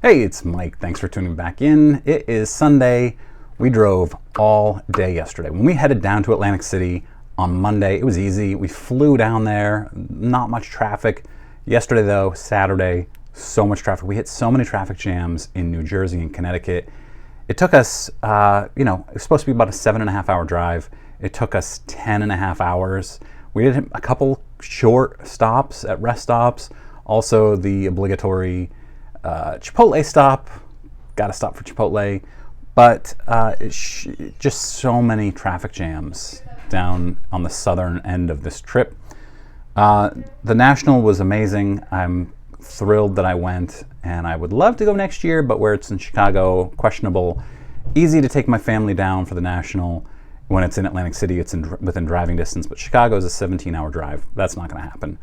Hey, it's Mike. Thanks for tuning back in. It is Sunday. We drove all day yesterday. When we headed down to Atlantic City on Monday, it was easy. We flew down there, not much traffic. Yesterday, though, Saturday, so much traffic. We hit so many traffic jams in New Jersey and Connecticut. It took us, it was supposed to be about a 7.5 hour drive. It took us 10.5 hours. We did a couple short stops at rest stops. Also, the obligatory Chipotle stop, got to stop for Chipotle, but just so many traffic jams down on the southern end of this trip. The National was amazing. I'm thrilled that I went, and I would love to go next year, but where it's in Chicago, questionable. Easy to take my family down for the National. When it's in Atlantic City, it's within driving distance, but Chicago is a 17-hour drive. That's not going to happen.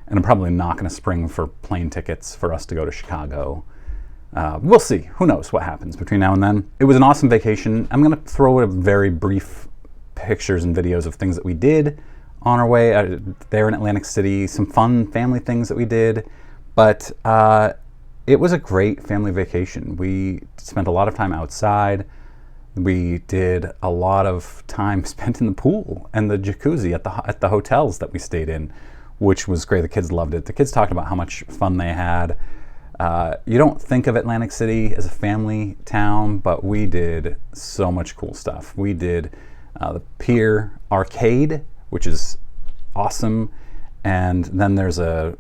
And I'm probably not going to spring for plane tickets for us to go to Chicago. We'll see. Who knows what happens between now and then. It was an awesome vacation. I'm going to throw a very brief pictures and videos of things that we did on our way there in Atlantic City, some fun family things that we did. But it was a great family vacation. We spent a lot of time outside. We did a lot of time spent in the pool and the jacuzzi at the hotels that we stayed in, which was great. The kids loved it. The kids talked about how much fun they had. You don't think of Atlantic City as a family town, but we did so much cool stuff. We did the Pier Arcade, which is awesome. And then there's a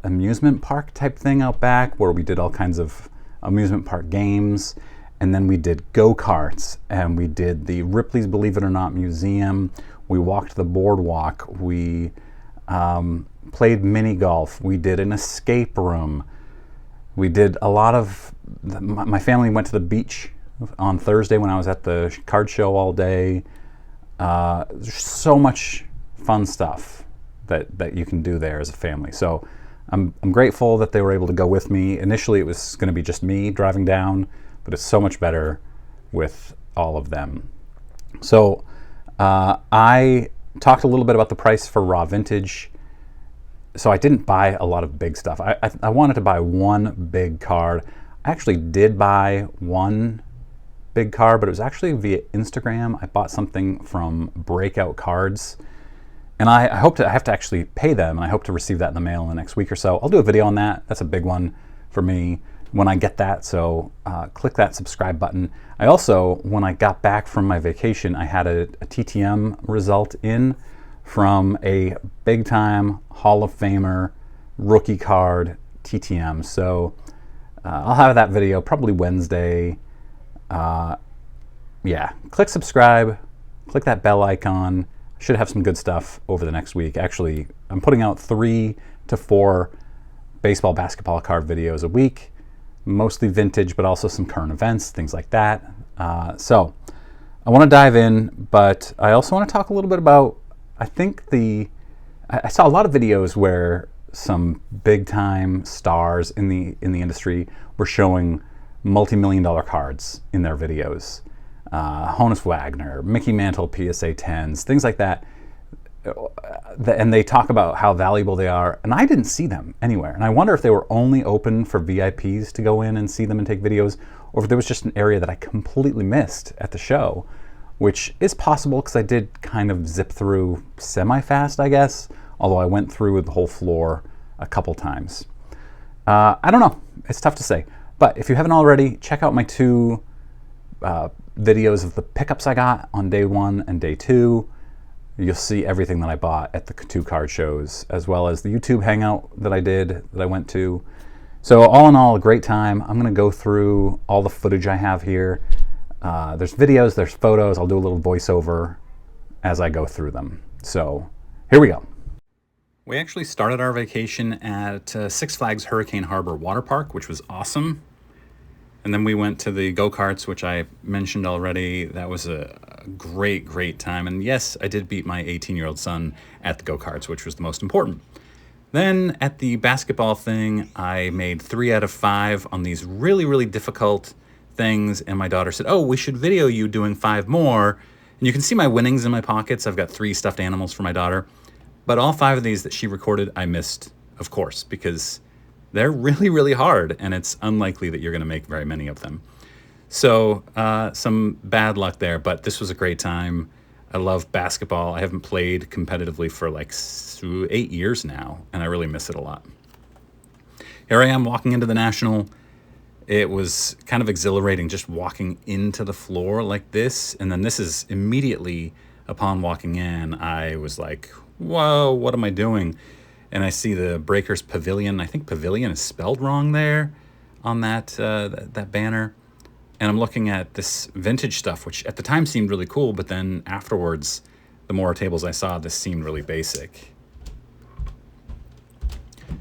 amusement park type thing out back where we did all kinds of amusement park games. And then we did go-karts, and we did the Ripley's Believe It or Not Museum. We walked the boardwalk. We played mini golf. We did an escape room. We did a lot of, my family went to the beach on Thursday when I was at the card show all day. There's so much fun stuff that you can do there as a family. So I'm grateful that they were able to go with me. Initially it was going to be just me driving down, but it's so much better with all of them. So I talked a little bit about the price for raw vintage. So I didn't buy a lot of big stuff. I wanted to buy one big card. I actually did buy one big card, but it was actually via Instagram. I bought something from Breakout Cards, and I have to actually pay them, and I hope to receive that in the mail in the next week or so. I'll do a video on that. That's a big one for me when I get that, so click that subscribe button. I also, when I got back from my vacation, I had a TTM result in from a big-time Hall of Famer rookie card TTM. So I'll have that video probably Wednesday. Yeah, click subscribe, click that bell icon. Should have some good stuff over the next week. Actually, I'm putting out 3 to 4 baseball, basketball card videos a week. Mostly vintage, but also some current events, things like that. So I want to dive in, but I also want to talk a little bit about, I saw a lot of videos where some big time stars in the industry were showing multi-million-dollar cards in their videos. Honus Wagner, Mickey Mantle PSA 10s, things like that. And they talk about how valuable they are, and I didn't see them anywhere. And I wonder if they were only open for VIPs to go in and see them and take videos, or if there was just an area that I completely missed at the show, which is possible because I did kind of zip through semi-fast, I guess, although I went through the whole floor a couple times. I don't know. It's tough to say. But if you haven't already, check out my 2 videos of the pickups I got on day 1 and day 2. You'll see everything that I bought at the 2 card shows, as well as the YouTube hangout that I went to. So all in all, a great time. I'm going to go through all the footage I have here. There's videos, there's photos. I'll do a little voiceover as I go through them. So here we go. We actually started our vacation at Six Flags Hurricane Harbor Water Park, which was awesome. And then we went to the go-karts, which I mentioned already. That was a great, great time. And yes, I did beat my 18-year-old son at the go-karts, which was the most important. Then at the basketball thing, I made 3 out of 5 on these really, really difficult things. And my daughter said, oh, we should video you doing 5 more. And you can see my winnings in my pockets. I've got 3 stuffed animals for my daughter. But all 5 of these that she recorded, I missed, of course, because They're really, really hard, and it's unlikely that you're going to make very many of them. So some bad luck there, but this was a great time. I love basketball. I haven't played competitively for like 8 years now, and I really miss it a lot. Here I am walking into the National. It was kind of exhilarating just walking into the floor like this. And then this is immediately upon walking in, I was like, whoa, what am I doing? And I see the Breakers Pavilion. I think Pavilion is spelled wrong there on that banner. And I'm looking at this vintage stuff, which at the time seemed really cool, but then afterwards, the more tables I saw, this seemed really basic.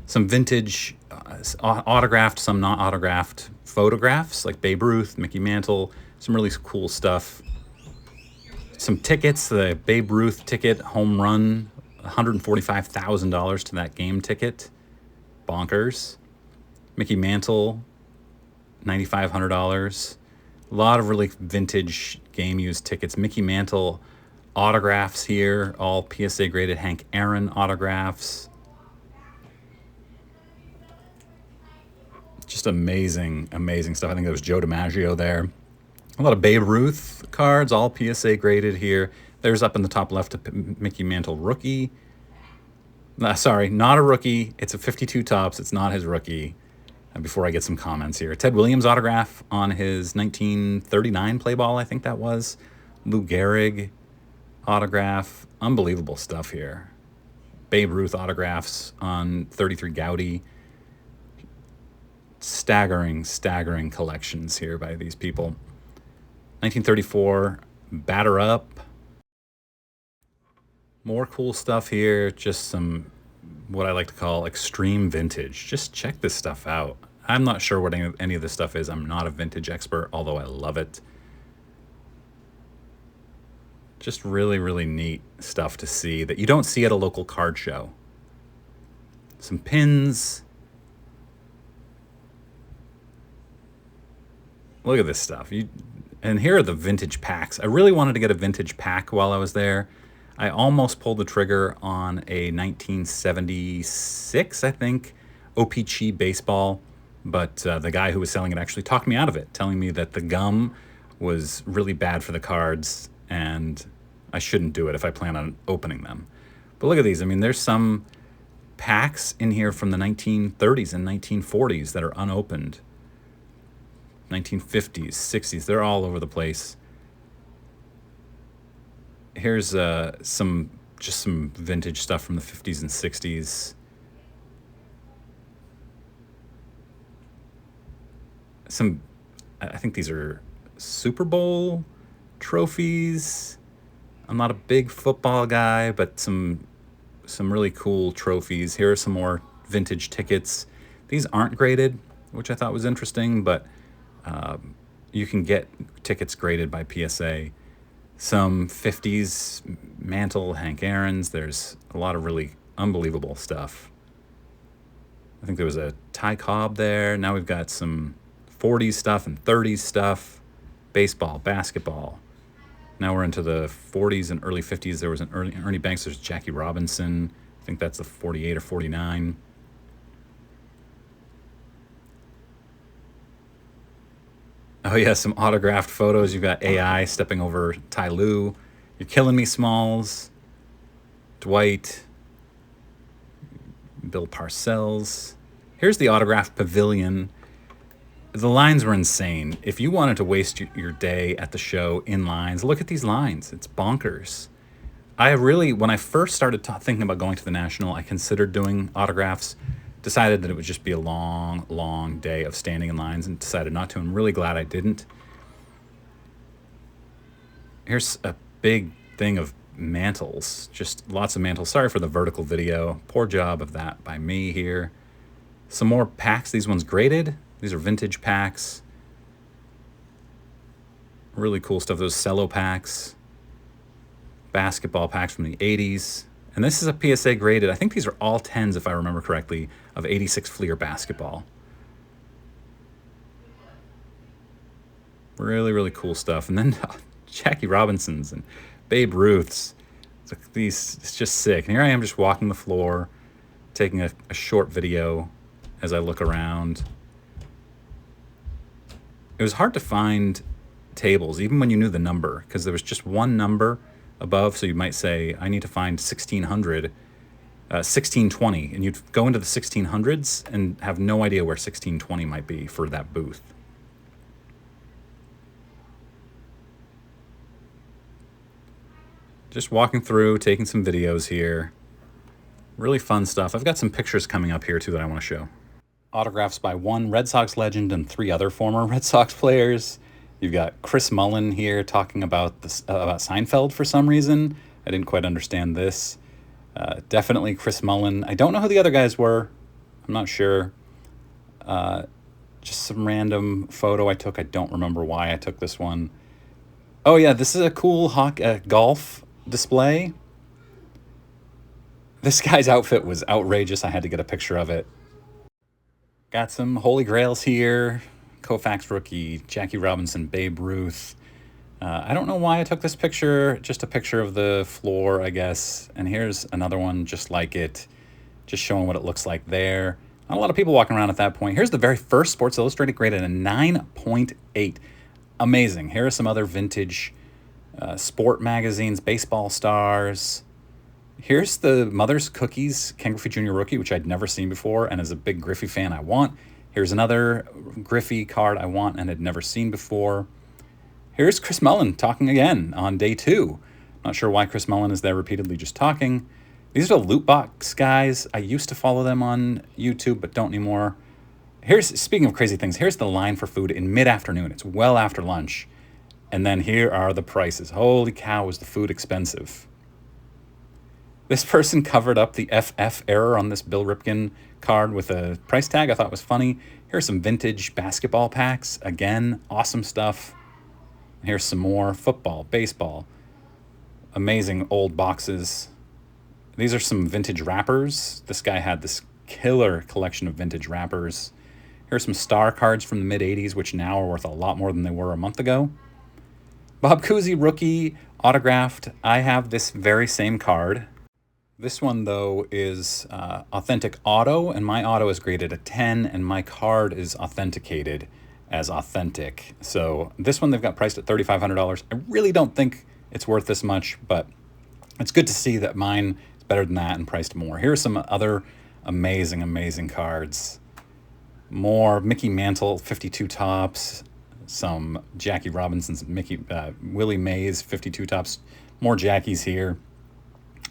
Some vintage autographed, some not autographed photographs, like Babe Ruth, Mickey Mantle, some really cool stuff. Some tickets, the Babe Ruth ticket, home run, $145,000 to that game ticket. Bonkers. Mickey Mantle, $9,500. A lot of really vintage game used tickets. Mickey Mantle autographs here, all PSA graded Hank Aaron autographs. Just amazing, amazing stuff. I think there was Joe DiMaggio there. A lot of Babe Ruth cards, all PSA graded here. There's up in the top left a Mickey Mantle rookie. Sorry, not a rookie. It's a 52 tops. It's not his rookie. Before I get some comments here. Ted Williams autograph on his 1939 play ball, I think that was. Lou Gehrig autograph. Unbelievable stuff here. Babe Ruth autographs on 33 Gaudy. Staggering, staggering collections here by these people. 1934 Batter Up. More cool stuff here. Just some what I like to call extreme vintage. Just check this stuff out. I'm not sure what any of this stuff is. I'm not a vintage expert, although I love it. Just really, really neat stuff to see that you don't see at a local card show. Some pins. Look at this stuff. And here are the vintage packs. I really wanted to get a vintage pack while I was there. I almost pulled the trigger on a 1976, I think, O-Pee-Chee baseball, but the guy who was selling it actually talked me out of it, telling me that the gum was really bad for the cards and I shouldn't do it if I plan on opening them. But look at these. I mean, there's some packs in here from the 1930s and 1940s that are unopened. 1950s, 60s, they're all over the place. Here's some vintage stuff from the 50s and 60s. I think these are Super Bowl trophies. I'm not a big football guy, but some really cool trophies. Here are some more vintage tickets. These aren't graded, which I thought was interesting, but you can get tickets graded by PSA. Some 50s Mantle, Hank Aaron's. There's a lot of really unbelievable stuff. I think there was a Ty Cobb there. Now we've got some 40s stuff and 30s stuff. Baseball, basketball. Now we're into the 40s and early 50s. There was an Ernie Banks. There's Jackie Robinson. I think that's the 48 or 49. Oh yeah, some autographed photos. You've got AI stepping over Ty Lue. You're Killing Me, Smalls. Dwight. Bill Parcells. Here's the autographed pavilion. The lines were insane. If you wanted to waste your day at the show in lines, look at these lines. It's bonkers. When I first started thinking about going to the National, I considered doing autographs. Decided that it would just be a long, long day of standing in lines and decided not to. I'm really glad I didn't. Here's a big thing of mantles, just lots of mantles. Sorry for the vertical video. Poor job of that by me here. Some more packs. These ones graded. These are vintage packs. Really cool stuff. Those cello packs. Basketball packs from the 80s. And this is a PSA graded. I think these are all 10s, if I remember correctly, of 86 Fleer basketball. Really, really cool stuff. And then Jackie Robinson's and Babe Ruth's. It's just sick. And here I am just walking the floor, taking a short video. as I look around. It was hard to find tables, even when you knew the number, because there was just one number above. So you might say, I need to find 1600, 1620, and you'd go into the 1600s and have no idea where 1620 might be for that booth. Just walking through, taking some videos here. Really fun stuff. I've got some pictures coming up here too that I want to show. Autographs by one Red Sox legend and 3 other former Red Sox players. You've got Chris Mullen here talking about this, about Seinfeld for some reason. I didn't quite understand this. Definitely Chris Mullen. I don't know who the other guys were. I'm not sure. Just some random photo I took. I don't remember why I took this one. Oh yeah, this is a cool golf display. This guy's outfit was outrageous. I had to get a picture of it. Got some Holy Grails here. Koufax rookie, Jackie Robinson, Babe Ruth. I don't know why I took this picture. Just a picture of the floor, I guess. And here's another one just like it. Just showing what it looks like there. Not a lot of people walking around at that point. Here's the very first Sports Illustrated graded a 9.8. Amazing. Here are some other vintage sport magazines, Baseball Stars. Here's the Mother's Cookies Ken Griffey Jr. rookie, which I'd never seen before, and as a big Griffey fan I want. Here's another Griffey card I want and had never seen before. Here's Chris Mullen talking again on day 2. Not sure why Chris Mullen is there repeatedly just talking. These are the loot box guys. I used to follow them on YouTube, but don't anymore. Speaking of crazy things, here's the line for food in mid-afternoon. It's well after lunch. And then here are the prices. Holy cow, is the food expensive. This person covered up the FF error on this Bill Ripken card with a price tag I thought was funny. Here's some vintage basketball packs. Again, awesome stuff. Here's some more football, baseball. Amazing old boxes. These are some vintage wrappers. This guy had this killer collection of vintage wrappers. Here's some star cards from the mid-'80s, which now are worth a lot more than they were a month ago. Bob Cousy rookie autographed. I have this very same card. This one, though, is authentic auto, and my auto is graded a 10, and my card is authenticated as authentic. So this one they've got priced at $3,500. I really don't think it's worth this much, but it's good to see that mine is better than that and priced more. Here are some other amazing, amazing cards. More Mickey Mantle 52 tops, some Jackie Robinson's Willie Mays 52 tops, more Jackies here.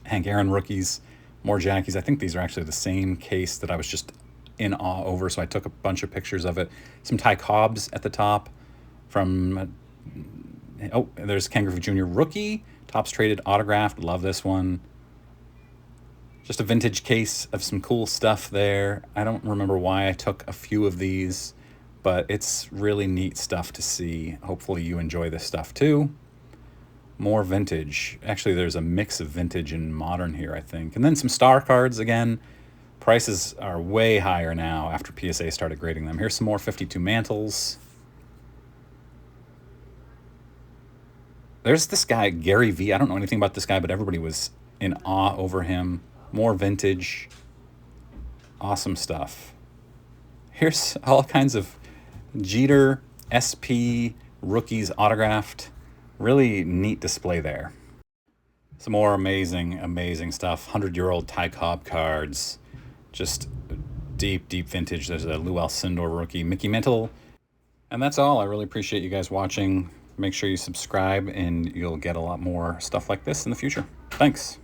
Hank Aaron rookies, more Jackies. I think these are actually the same case that I was just in awe over, so I took a bunch of pictures of it. Some Ty Cobbs at the top from, there's Ken Griffey Jr. rookie, Topps Traded autographed. Love this one. Just a vintage case of some cool stuff there. I don't remember why I took a few of these, but it's really neat stuff to see. Hopefully you enjoy this stuff too. More vintage. Actually, there's a mix of vintage and modern here, I think. And then some star cards again. Prices are way higher now after PSA started grading them. Here's some more 52 mantles. There's this guy, Gary V. I don't know anything about this guy, but everybody was in awe over him. More vintage. Awesome stuff. Here's all kinds of Jeter, SP, rookies autographed. Really neat display there. Some more amazing, amazing stuff. 100-year-old Ty Cobb cards. Just deep, deep vintage. There's a Lou Alcindor rookie, Mickey Mantle. And that's all. I really appreciate you guys watching. Make sure you subscribe and you'll get a lot more stuff like this in the future. Thanks.